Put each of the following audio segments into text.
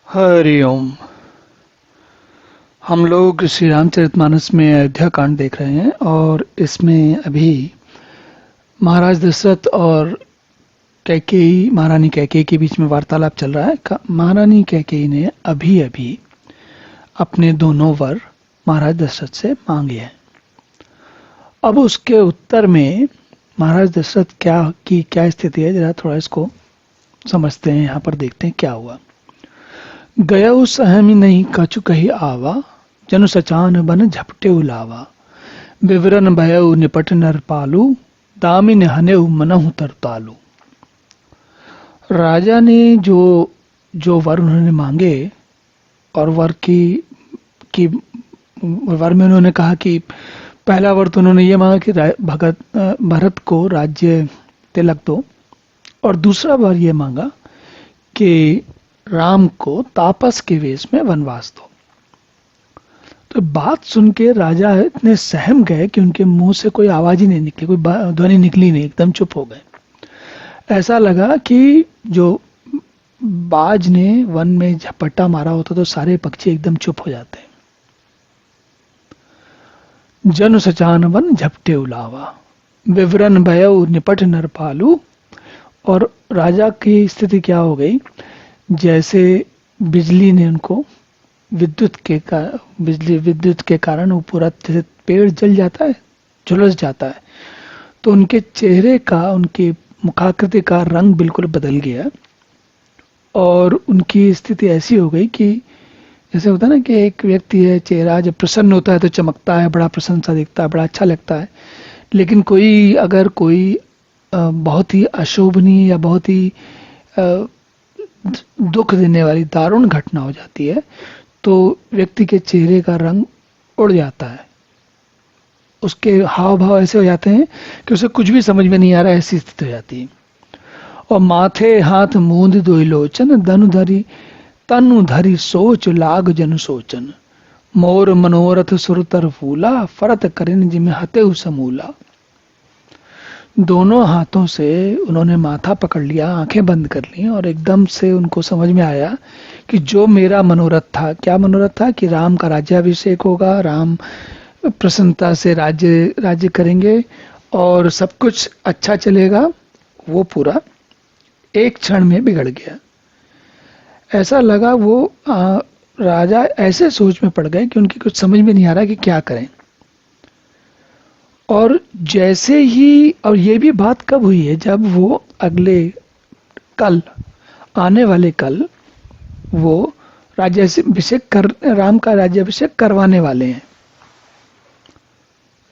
हरिओम। हम लोग श्री रामचरितमानस में अयोध्या कांड देख रहे हैं और इसमें अभी महाराज दशरथ और कैकेयी महारानी कैकेयी के बीच में वार्तालाप चल रहा है। महारानी कैकेयी ने अभी अभी अपने दोनों वर महाराज दशरथ से मांगे हैं। अब उसके उत्तर में महाराज दशरथ क्या स्थिति है, जरा थोड़ा इसको समझते हैं। यहाँ पर देखते हैं क्या हुआ। गयउ सहमि नहीं कछु कही आवा, जनु सचान बन झपटे उलावा। विवरण भयउ निपट नर पालू, दामिन हनेउ मनहु तरतालू। राजा ने जो वर उन्होंने मांगे और वर में उन्होंने कहा कि पहला वर तो उन्होंने ये मांगा कि भरत को राज्य तिलक दो, और दूसरा वर ये मांगा कि राम को तापस के वेश में वनवास दो। तो बात सुन के राजा इतने सहम गए कि उनके मुंह से कोई आवाज ही नहीं निकली, कोई ध्वनि निकली नहीं, एकदम चुप हो गए। ऐसा लगा कि जो बाज ने वन में झपट्टा मारा होता तो सारे पक्षी एकदम चुप हो जाते हैं। जनु सचान वन झपटे उलावा, विवरण भयउ निपट नरपालू। और राजा की स्थिति क्या हो गई, जैसे बिजली ने उनको विद्युत के कारण वो पूरा जैसे पेड़ जल जाता है, झुलस जाता है, तो उनके चेहरे का, उनकी मुखाकृति का रंग बिल्कुल बदल गया और उनकी स्थिति ऐसी हो गई कि जैसे होता है ना कि एक व्यक्ति है, चेहरा जब प्रसन्न होता है तो चमकता है, बड़ा प्रसन्न सा दिखता है, बड़ा अच्छा लगता है। लेकिन अगर कोई बहुत ही अशोभनीय या बहुत ही दुख देने वाली दारुण घटना हो जाती है तो व्यक्ति के चेहरे का रंग उड़ जाता है, उसके हाव भाव ऐसे हो जाते हैं कि उसे कुछ भी समझ में नहीं आ रहा, ऐसी स्थिति हो जाती है। और माथे हाथ मूंद दोई लोचन, तनु धरी सोच लाग जन सोचन। मोर मनोरथ सुरतर फूला, फरत करिन जिमे हते समूला। दोनों हाथों से उन्होंने माथा पकड़ लिया, आंखें बंद कर ली और एकदम से उनको समझ में आया कि जो मेरा मनोरथ था, क्या मनोरथ था कि राम का राज्याभिषेक होगा, राम प्रसन्नता से राज्य करेंगे और सब कुछ अच्छा चलेगा, वो पूरा एक क्षण में बिगड़ गया। ऐसा लगा राजा ऐसे सोच में पड़ गए कि उनकी कुछ समझ में नहीं आ रहा कि क्या करें। और जैसे ही, और ये भी बात कब हुई है, जब वो आने वाले कल वो राम का राज्याभिषेक करवाने वाले हैं।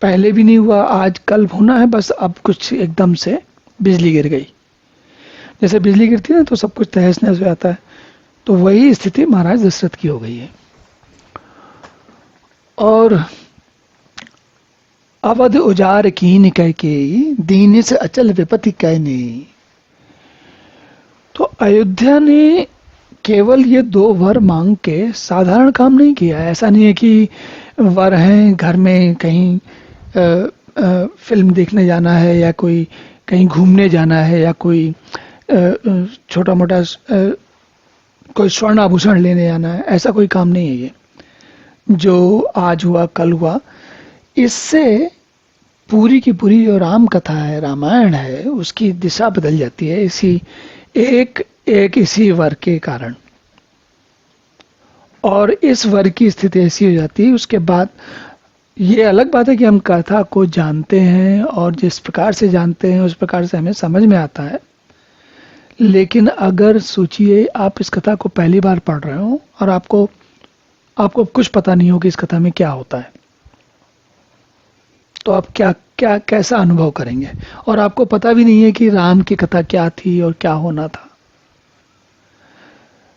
पहले भी नहीं हुआ, आज कल होना है, बस अब कुछ एकदम से बिजली गिर गई। जैसे बिजली गिरती है ना तो सब कुछ तहस नहस हो जाता है, तो वही स्थिति महाराज दशरथ की हो गई है। और अवध उजार कीन कैकेयी, दीन से अचल विपत्ति कहने। तो अयोध्या ने केवल ये दो वर मांग के साधारण काम नहीं किया। ऐसा नहीं है कि वर हैं, घर में कहीं फिल्म देखने जाना है या कोई कहीं घूमने जाना है या कोई छोटा मोटा कोई स्वर्ण आभूषण लेने जाना है, ऐसा कोई काम नहीं है ये जो आज हुआ कल हुआ। इससे पूरी की पूरी जो राम कथा है, रामायण है, उसकी दिशा बदल जाती है इसी वर के कारण। और इस वर की स्थिति ऐसी हो जाती है, उसके बाद ये अलग बात है कि हम कथा को जानते हैं और जिस प्रकार से जानते हैं उस प्रकार से हमें समझ में आता है। लेकिन अगर सोचिए आप इस कथा को पहली बार पढ़ रहे हो और आपको कुछ पता नहीं हो कि इस कथा में क्या होता है, तो आप कैसा अनुभव करेंगे। और आपको पता भी नहीं है कि राम की कथा क्या थी और क्या होना था।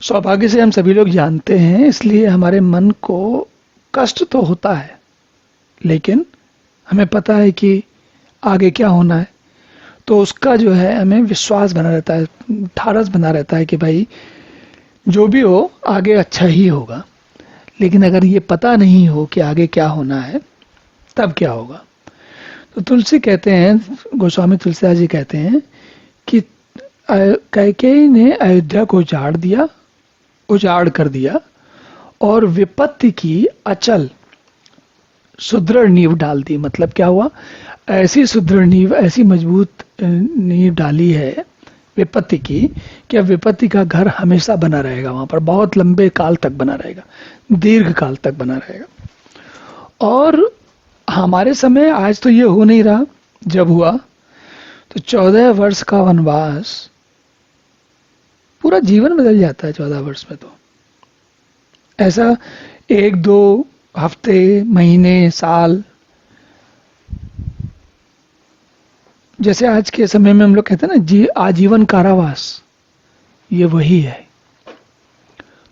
सौभाग्य से हम सभी लोग जानते हैं, इसलिए हमारे मन को कष्ट तो होता है, लेकिन हमें पता है कि आगे क्या होना है, तो उसका जो है हमें विश्वास बना रहता है, ढाढ़स बना रहता है कि भाई जो भी हो आगे अच्छा ही होगा। लेकिन अगर ये पता नहीं हो कि आगे क्या होना है तब क्या होगा। तो तुलसी कहते हैं, गोस्वामी तुलसीदास जी कहते हैं कि कैकेयी ने अयोध्या को उजाड़ दिया, उजाड़ कर दिया और विपत्ति की अचल सुदृढ़ नींव डाल दी। मतलब क्या हुआ, ऐसी सुदृढ़ नींव, ऐसी मजबूत नींव डाली है विपत्ति की कि अब विपत्ति का घर हमेशा बना रहेगा, वहां पर बहुत लंबे काल तक बना रहेगा, दीर्घ काल तक बना रहेगा। और हमारे समय आज तो ये हो नहीं रहा, जब हुआ तो 14 वर्ष का वनवास, पूरा जीवन बदल जाता है 14 वर्ष में। तो ऐसा एक दो हफ्ते, महीने, साल, जैसे आज के समय में हम लोग कहते हैं ना आजीवन कारावास, ये वही है।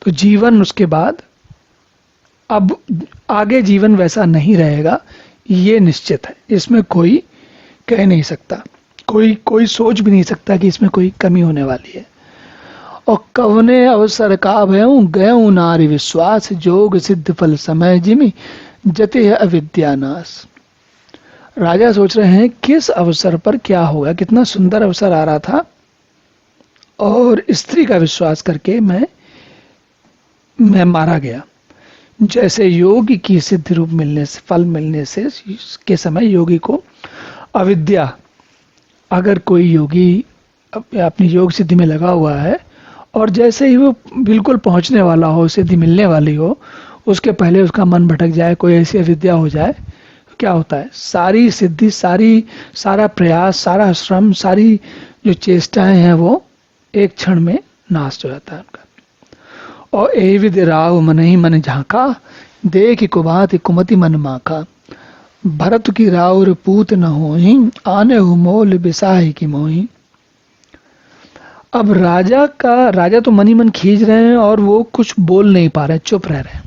तो जीवन उसके बाद, अब आगे जीवन वैसा नहीं रहेगा, ये निश्चित है, इसमें कोई कह नहीं सकता, कोई सोच भी नहीं सकता कि इसमें कोई कमी होने वाली है। और कवने अवसर का भयऊ गयऊ नारी विश्वास, जोग सिद्ध फल समय जिमि जते है अविद्यानाश। राजा सोच रहे हैं किस अवसर पर क्या होगा, कितना सुंदर अवसर आ रहा था, और स्त्री का विश्वास करके मैं मारा गया। जैसे योगी की सिद्धि रूप मिलने से, फल मिलने से के समय योगी को अविद्या, अगर कोई योगी अपनी योग सिद्धि में लगा हुआ है और जैसे ही वो बिल्कुल पहुंचने वाला हो, सिद्धि मिलने वाली हो, उसके पहले उसका मन भटक जाए, कोई ऐसी अविद्या हो जाए, तो क्या होता है, सारी सिद्धि, सारा प्रयास, सारा श्रम, सारी जो चेष्टाएं हैं वो एक क्षण में नाश हो जाता है उनका। और ए विद राव मन ही मन झांका, देख कुभाति कुमति मन माका, भरत की राउर पूत न होहि, आने हु मोल बिसाही की मोही। अब राजा तो मन ही मन खींच रहे हैं और वो कुछ बोल नहीं पा रहे, चुप रह रहे हैं।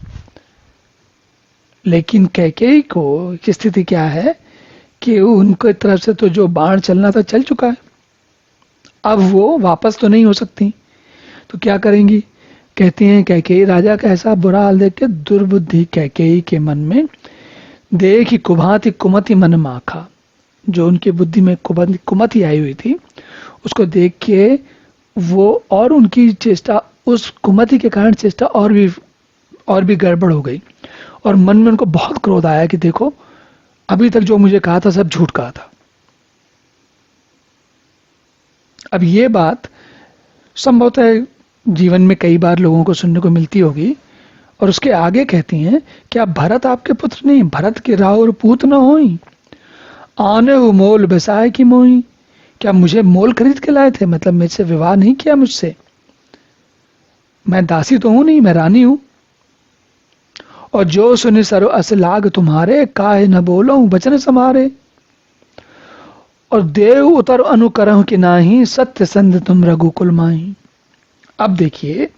लेकिन कैकेयी को की स्थिति क्या है कि उनके तरफ से तो जो बाण चलना था चल चुका है, अब वो वापस तो नहीं हो सकती, तो क्या करेंगी। कहती हैं कैकेयी, राजा का ऐसा बुरा हाल देख के दुर्बुद्धि कैकेयी के मन में, देखी कुभाति कुमति मन माखा, जो उनकी बुद्धि में कुमति आई हुई थी, उसको देख के वो और उनकी चेष्टा, उस कुमति के कारण चेष्टा और भी गड़बड़ हो गई, और मन में उनको बहुत क्रोध आया कि देखो अभी तक जो मुझे कहा था सब झूठ कहा था। अब ये बात संभवतः जीवन में कई बार लोगों को सुनने को मिलती होगी। और उसके आगे कहती हैं, क्या भरत आपके पुत्र नहीं, भरत के राउर पूत न होई, आने हो मोल बसाए की मोही, क्या मुझे मोल खरीद के लाए थे, मतलब मुझसे विवाह नहीं किया मुझसे, मैं दासी तो हूं नहीं, मैं रानी हूं। और जो सुने सरो अस लाग तुम्हारे, काहे न बोलो बचन समारे, और देव उतर अनुकरह कि नाही, सत्य संध तुम रघुकुल माही। अब देखिए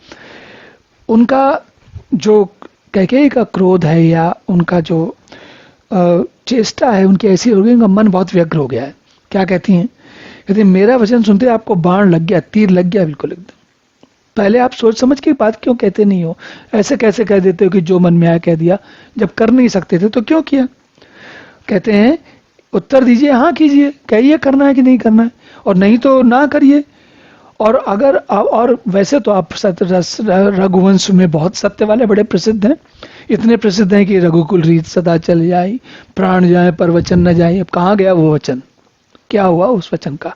उनका जो कैकेयी का क्रोध है या उनका जो चेष्टा है उनकी ऐसी हो गई, उनका मन बहुत व्यग्र हो गया है। क्या कहती हैं, कहती हैं मेरा वचन सुनते आपको बाण लग गया, तीर लग गया बिल्कुल एकदम। पहले आप सोच समझ के बात क्यों कहते नहीं हो, ऐसे कैसे कह देते हो कि जो मन में आया कह दिया, जब कर नहीं सकते थे तो क्यों किया। कहते हैं उत्तर दीजिए, हाँ कीजिए, कहिए करना है कि नहीं करना है, और नहीं तो ना करिए। और वैसे तो आप रघुवंश में बहुत सत्य वाले बड़े प्रसिद्ध हैं, इतने प्रसिद्ध हैं कि रघुकुल रीत सदा चल जाए, प्राण जाए पर वचन न जाए। अब कहाँ गया वो वचन, क्या हुआ उस वचन का।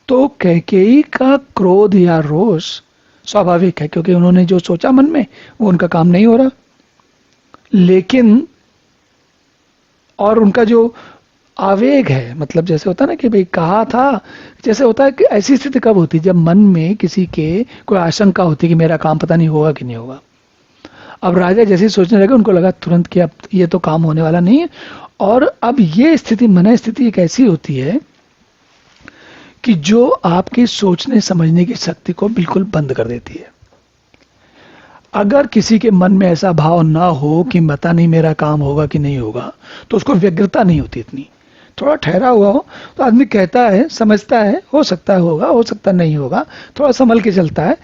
तो कैकेयी का क्रोध या रोष स्वाभाविक है, क्योंकि उन्होंने जो सोचा मन में वो उनका काम नहीं हो रहा। लेकिन और उनका जो आवेग है, मतलब जैसे होता है ना कि भाई कहा था, जैसे होता है कि ऐसी स्थिति कब होती है, जब मन में किसी के कोई आशंका होती है कि मेरा काम पता नहीं होगा कि नहीं होगा। अब राजा जैसे ही सोचने लगे, उनको लगा तुरंत कि अब ये तो काम होने वाला नहीं है। और अब ये स्थिति, मन स्थिति एक ऐसी होती है कि जो आपकी सोचने समझने की शक्ति को बिल्कुल बंद कर देती है। अगर किसी के मन में ऐसा भाव ना हो कि पता नहीं मेरा काम होगा कि नहीं होगा, तो उसको व्यग्रता नहीं होती इतनी। थोड़ा ठहरा हुआ हो तो आदमी कहता है, समझता है, हो सकता है होगा, हो सकता नहीं होगा, थोड़ा संभल के चलता है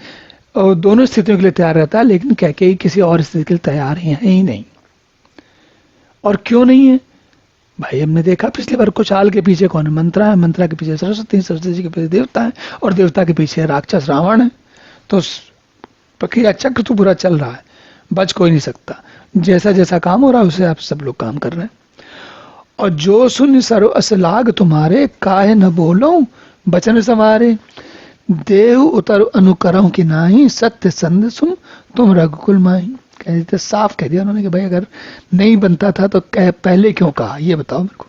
और दोनों स्थितियों के लिए तैयार रहता है। लेकिन कैकेयी किसी और स्थिति के लिए तैयार है ही नहीं। और क्यों नहीं है भाई, हमने देखा पिछली बार, कुछ हाल के पीछे कौन है, मंत्रा है, मंत्रा के पीछे सरस्वती, सरस्वती जी के पीछे देवता है, और देवता के पीछे राक्षस रावण है। तो प्रक्रिया चक्र तो पूरा चल रहा है, बच कोई नहीं सकता। जैसा जैसा काम हो रहा है उसे आप सब लोग काम कर रहे हैं। और जो सुन सर्व अस लाग तुम्हारे, काहे न बोलो बचन संवारे। देव उतर अनुकरम की नाही, सत्य संद सुन तुम रघुकुल माही। कहते साफ कह दिया उन्होंने कि भाई अगर नहीं बनता था तो पहले क्यों कहा, ये बताओ मेरे को।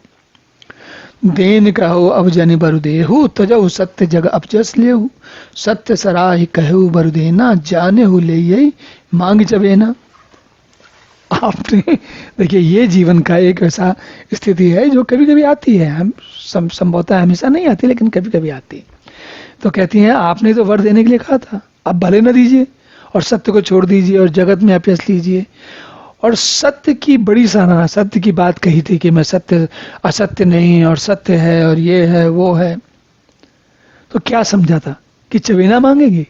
देन कहो अब जनि बरु देहु, तजहु सत्य जग अपजस लेहु। सत्य सराहि कहु बरु देना, जाने हु ले यही मांग जबेना। आपने देखिए, ये जीवन का एक ऐसा स्थिति है जो कभी कभी आती है, हम संभवतः हमेशा नहीं आती लेकिन कभी कभी आती है। तो कहती हैं आपने तो वर देने के लिए कहा था, आप भले न दीजिए और सत्य को छोड़ दीजिए और जगत में अपयस लीजिए। और सत्य की बड़ी सराहना, सत्य की बात कही थी कि मैं सत्य असत्य नहीं, और सत्य है और ये है वो है। तो क्या समझा था कि चवेना मांगेगी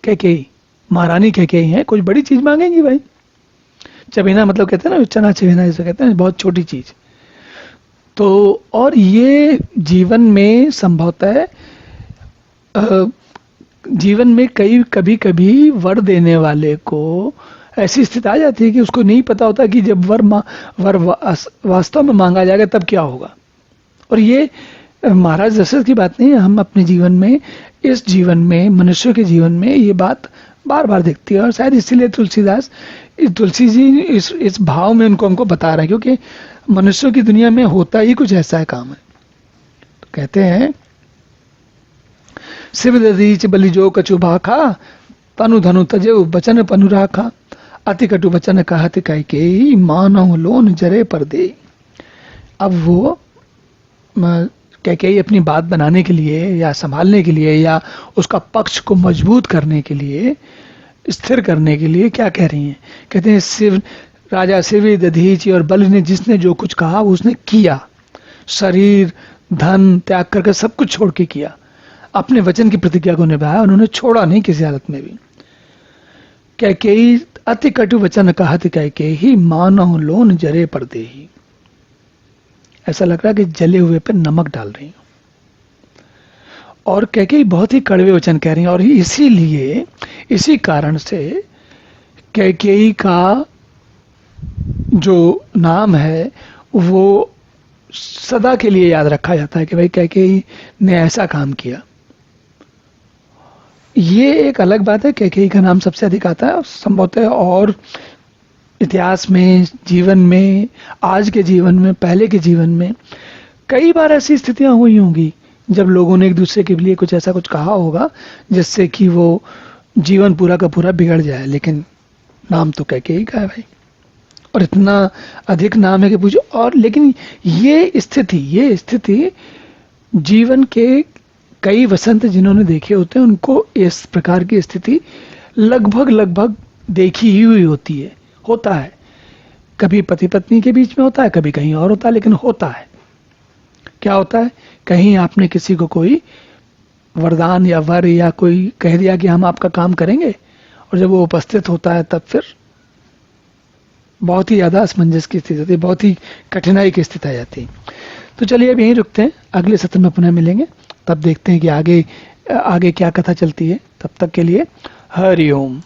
कैकेयी, महारानी कैकेयी है, कुछ बड़ी चीज मांगेगी भाई। चवेना मतलब कहते हैं ना, चना चवेना जिसे कहते हैं, बहुत छोटी चीज। तो और ये जीवन में संभवतः जीवन में कभी कभी वर देने वाले को ऐसी स्थिति आ जाती है कि उसको नहीं पता होता कि जब वर वास्तव में मांगा जाएगा तब क्या होगा। और ये महाराज दशरथ की बात नहीं है, हम अपने जीवन में, इस जीवन में, मनुष्य के जीवन में ये बात बार बार दिखती है। और शायद इसीलिए तुलसी जी इस भाव में हमको बता रहे हैं, क्योंकि मनुष्यों की दुनिया में होता ही कुछ ऐसा है काम है। तो कहते हैं शिव दधीच बलि जो कछु भाखा, तनु धनु तजेउ बचन पनु राखा। अति कटु बचन कहत कैकेयी, मानहु लोन जरे पर दे। अब वो कैकेयी अपनी बात बनाने के लिए या संभालने के लिए या उसका पक्ष को मजबूत करने के लिए, स्थिर करने के लिए क्या कह रही हैं। कहते हैं शिव राजा शिव दधीच और बलि ने जिसने जो कुछ कहा उसने किया, शरीर धन त्याग करके सब कुछ छोड़ के किया, अपने वचन की प्रतिज्ञा को निभाया, उन्होंने छोड़ा नहीं किसी हालत में भी। कैकेयी अति कटु वचन कहत कैकेयी, मानहु लोन जरे पर देही। ऐसा लग रहा है कि जले हुए पे नमक डाल रही हूं। और कैकेयी बहुत ही कड़वे वचन कह रही हैं। और इसीलिए इसी कारण से कैकेयी का जो नाम है वो सदा के लिए याद रखा जाता है कि भाई कैकेयी ने ऐसा काम किया। ये एक अलग बात है, कैकेयी का नाम सबसे अधिक आता है संभवतः, और इतिहास में, जीवन में, आज के जीवन में, पहले के जीवन में कई बार ऐसी स्थितियां हुई होंगी जब लोगों ने एक दूसरे के लिए कुछ ऐसा कुछ कहा होगा जिससे कि वो जीवन पूरा का पूरा बिगड़ जाए। लेकिन नाम तो कैकेयी का है भाई, और इतना अधिक नाम है कि पूछो। और लेकिन ये स्थिति जीवन के कई वसंत जिन्होंने देखे होते हैं उनको इस प्रकार की स्थिति लगभग देखी ही हुई होती है, होता है। कभी पति पत्नी के बीच में होता है, कभी कहीं और होता है, लेकिन होता है। क्या होता है, कहीं आपने किसी को कोई वरदान या वर या कोई कह दिया कि हम आपका काम करेंगे, और जब वो उपस्थित होता है तब फिर बहुत ही ज्यादा असमंजस की स्थिति होती है, बहुत ही कठिनाई की स्थिति आ जाती है। तो चलिए अब यहीं रुकते हैं, अगले सत्र में पुनः मिलेंगे, तब देखते हैं कि आगे क्या कथा चलती है। तब तक के लिए हरि ओम।